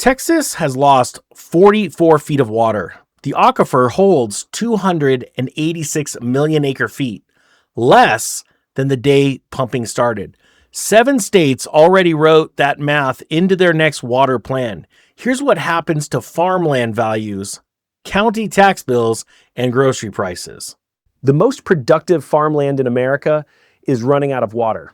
Texas has lost 44 feet of water. The aquifer holds 286 million acre feet, less than the day pumping started. 7 states already wrote that math into their next water plan. Here's what happens to farmland values, county tax bills, and grocery prices. The most productive farmland in America is running out of water,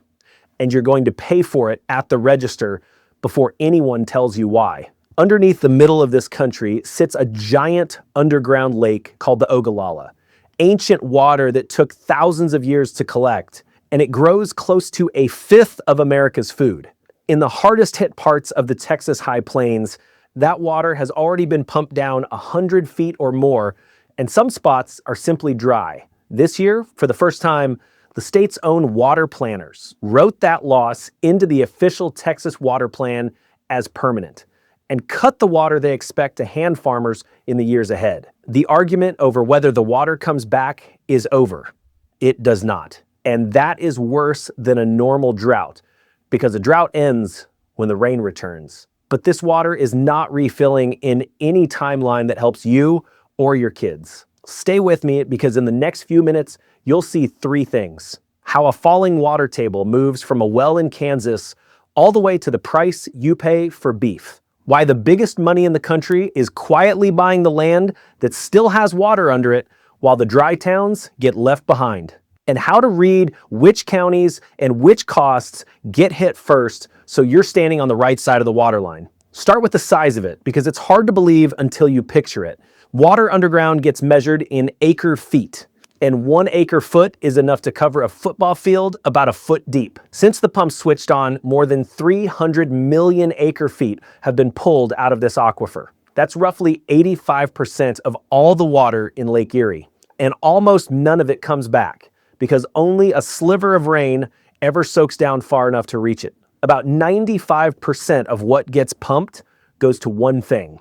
and you're going to pay for it at the register before anyone tells you why. Underneath the middle of this country sits a giant underground lake called the Ogallala, ancient water that took thousands of years to collect, and it grows close to a fifth of America's food. In the hardest hit parts of the Texas High Plains, that water has already been pumped down 100 feet or more, and some spots are simply dry. This year, for the first time, the state's own water planners wrote that loss into the official Texas water plan as permanent and cut the water they expect to hand farmers in the years ahead. The argument over whether the water comes back is over. It does not. And that is worse than a normal drought, because a drought ends when the rain returns. But this water is not refilling in any timeline that helps you or your kids. Stay with me, because in the next few minutes, you'll see 3 things. How a falling water table moves from a well in Kansas all the way to the price you pay for beef. Why the biggest money in the country is quietly buying the land that still has water under it, while the dry towns get left behind. And how to read which counties and which costs get hit first so you're standing on the right side of the water line. Start with the size of it, because it's hard to believe until you picture it. Water underground gets measured in acre feet, and 1 acre foot is enough to cover a football field about a foot deep. Since the pump switched on, more than 300 million acre feet have been pulled out of this aquifer. That's roughly 85% of all the water in Lake Erie, and almost none of it comes back, because only a sliver of rain ever soaks down far enough to reach it. About 95% of what gets pumped goes to one thing: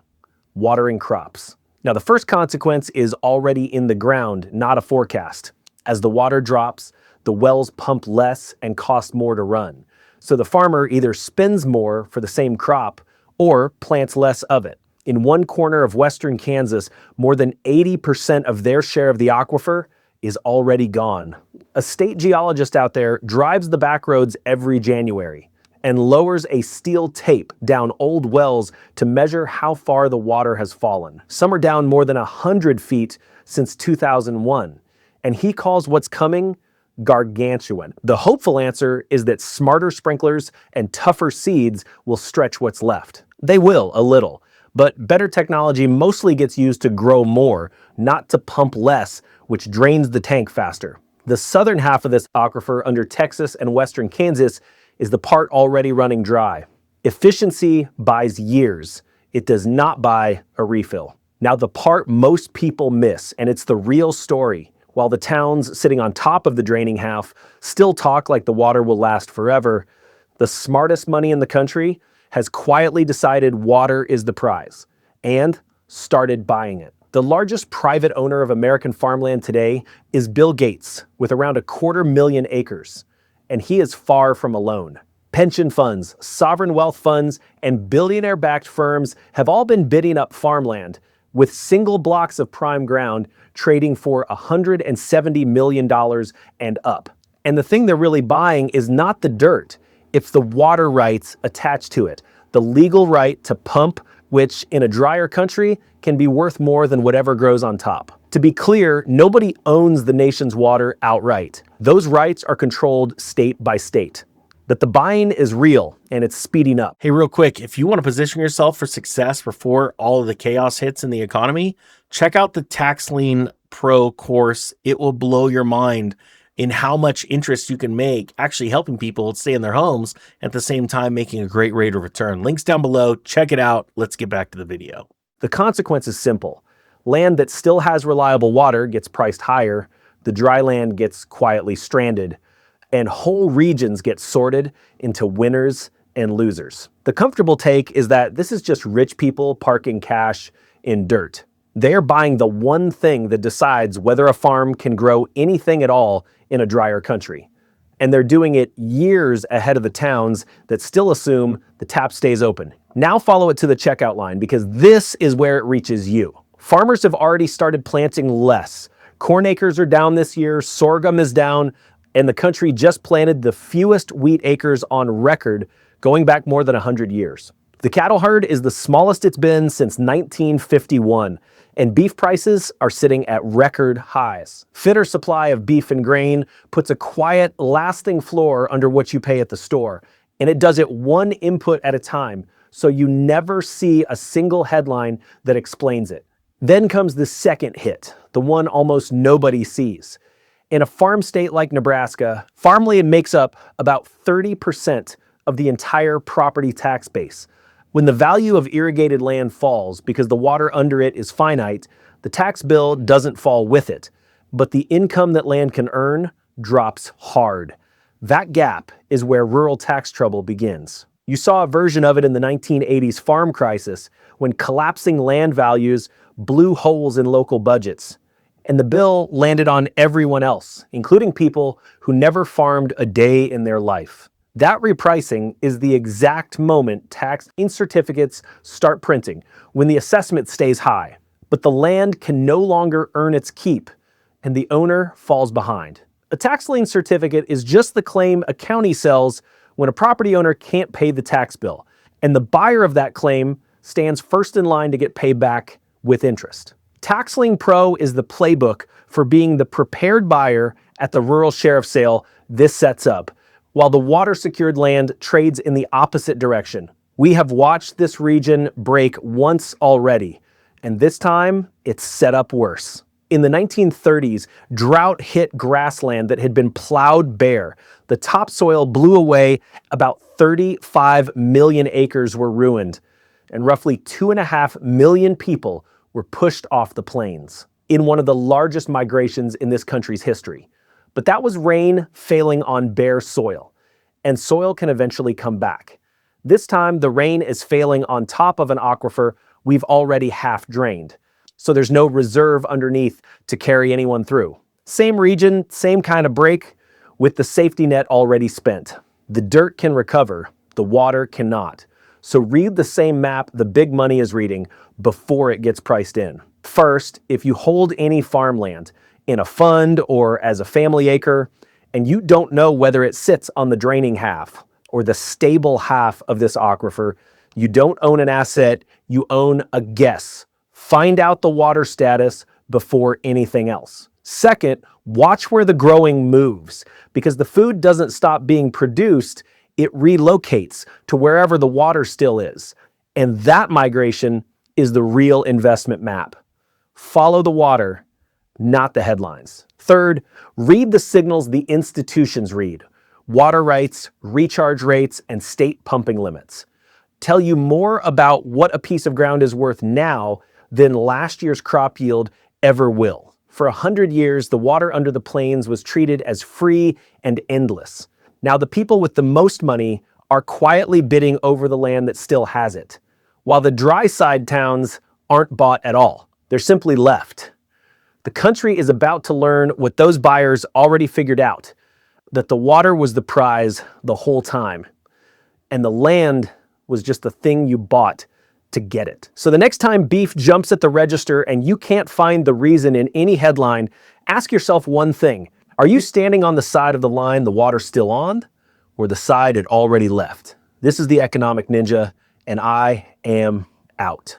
watering crops. Now, the first consequence is already in the ground, not a forecast. As the water drops, the wells pump less and cost more to run. So the farmer either spends more for the same crop or plants less of it. In one corner of western Kansas, more than 80% of their share of the aquifer is already gone. A state geologist out there drives the back roads every January and lowers a steel tape down old wells to measure how far the water has fallen. Some are down more than 100 feet since 2001, and he calls what's coming gargantuan. The hopeful answer is that smarter sprinklers and tougher seeds will stretch what's left. They will, a little, but better technology mostly gets used to grow more, not to pump less, which drains the tank faster. The southern half of this aquifer under Texas and western Kansas is the part already running dry. Efficiency buys years. It does not buy a refill. Now, the part most people miss, and it's the real story, while the towns sitting on top of the draining half still talk like the water will last forever, the smartest money in the country has quietly decided water is the prize and started buying it. The largest private owner of American farmland today is Bill Gates, with around 250,000 acres. And he is far from alone. Pension funds, sovereign wealth funds, and billionaire-backed firms have all been bidding up farmland, with single blocks of prime ground trading for $170 million and up. And the thing they're really buying is not the dirt, it's the water rights attached to it. The legal right to pump, which in a drier country can be worth more than whatever grows on top. To be clear, nobody owns the nation's water outright. Those rights are controlled state by state. But the buying is real, and it's speeding up. Hey, real quick, if you want to position yourself for success before all of the chaos hits in the economy, check out the Tax Lien Pro course. It will blow your mind in how much interest you can make actually helping people stay in their homes, at the same time making a great rate of return. Links down below. Check it out. Let's get back to the video. The consequence is simple. Land that still has reliable water gets priced higher, the dry land gets quietly stranded, and whole regions get sorted into winners and losers. The comfortable take is that this is just rich people parking cash in dirt. They're buying the one thing that decides whether a farm can grow anything at all in a drier country. And they're doing it years ahead of the towns that still assume the tap stays open. Now follow it to the checkout line because this is where it reaches you. Farmers have already started planting less. Corn acres are down this year, sorghum is down, and the country just planted the fewest wheat acres on record going back more than 100 years. The cattle herd is the smallest it's been since 1951, and beef prices are sitting at record highs. Fitter supply of beef and grain puts a quiet, lasting floor under what you pay at the store, and it does it one input at a time, so you never see a single headline that explains it. Then comes the second hit, the one almost nobody sees. In a farm state like Nebraska, farmland makes up about 30% of the entire property tax base. When the value of irrigated land falls because the water under it is finite, the tax bill doesn't fall with it, but the income that land can earn drops hard. That gap is where rural tax trouble begins. You saw a version of it in the 1980s farm crisis when collapsing land values blew holes in local budgets. And the bill landed on everyone else, including people who never farmed a day in their life. That repricing is the exact moment tax lien certificates start printing, when the assessment stays high. But the land can no longer earn its keep, and the owner falls behind. A tax lien certificate is just the claim a county sells when a property owner can't pay the tax bill, and the buyer of that claim stands first in line to get paid back with interest. Tax Lien Pro is the playbook for being the prepared buyer at the rural sheriff sale this sets up, while the water-secured land trades in the opposite direction. We have watched this region break once already, and this time it's set up worse. In the 1930s, drought hit grassland that had been plowed bare. The topsoil blew away, about 35 million acres were ruined, and roughly 2.5 million people were pushed off the plains in one of the largest migrations in this country's history. But that was rain failing on bare soil, and soil can eventually come back. This time, the rain is failing on top of an aquifer we've already half drained, so there's no reserve underneath to carry anyone through. Same region, same kind of break, with the safety net already spent. The dirt can recover, the water cannot. So read the same map the big money is reading before it gets priced in. First, if you hold any farmland in a fund or as a family acre, and you don't know whether it sits on the draining half or the stable half of this aquifer, you don't own an asset, you own a guess. Find out the water status before anything else. Second, watch where the growing moves, because the food doesn't stop being produced, it relocates to wherever the water still is. And that migration is the real investment map. Follow the water, not the headlines. Third, read the signals the institutions read. Water rights, recharge rates, and state pumping limits tell you more about what a piece of ground is worth now than last year's crop yield ever will. For 100 years, the water under the plains was treated as free and endless. Now the people with the most money are quietly bidding over the land that still has it, while the dry side towns aren't bought at all. They're simply left. The country is about to learn what those buyers already figured out, that the water was the prize the whole time, and the land was just the thing you bought to get it. So the next time beef jumps at the register and you can't find the reason in any headline, ask yourself one thing. Are you standing on the side of the line the water's still on, or the side it already left? This is the Economic Ninja, and I am out.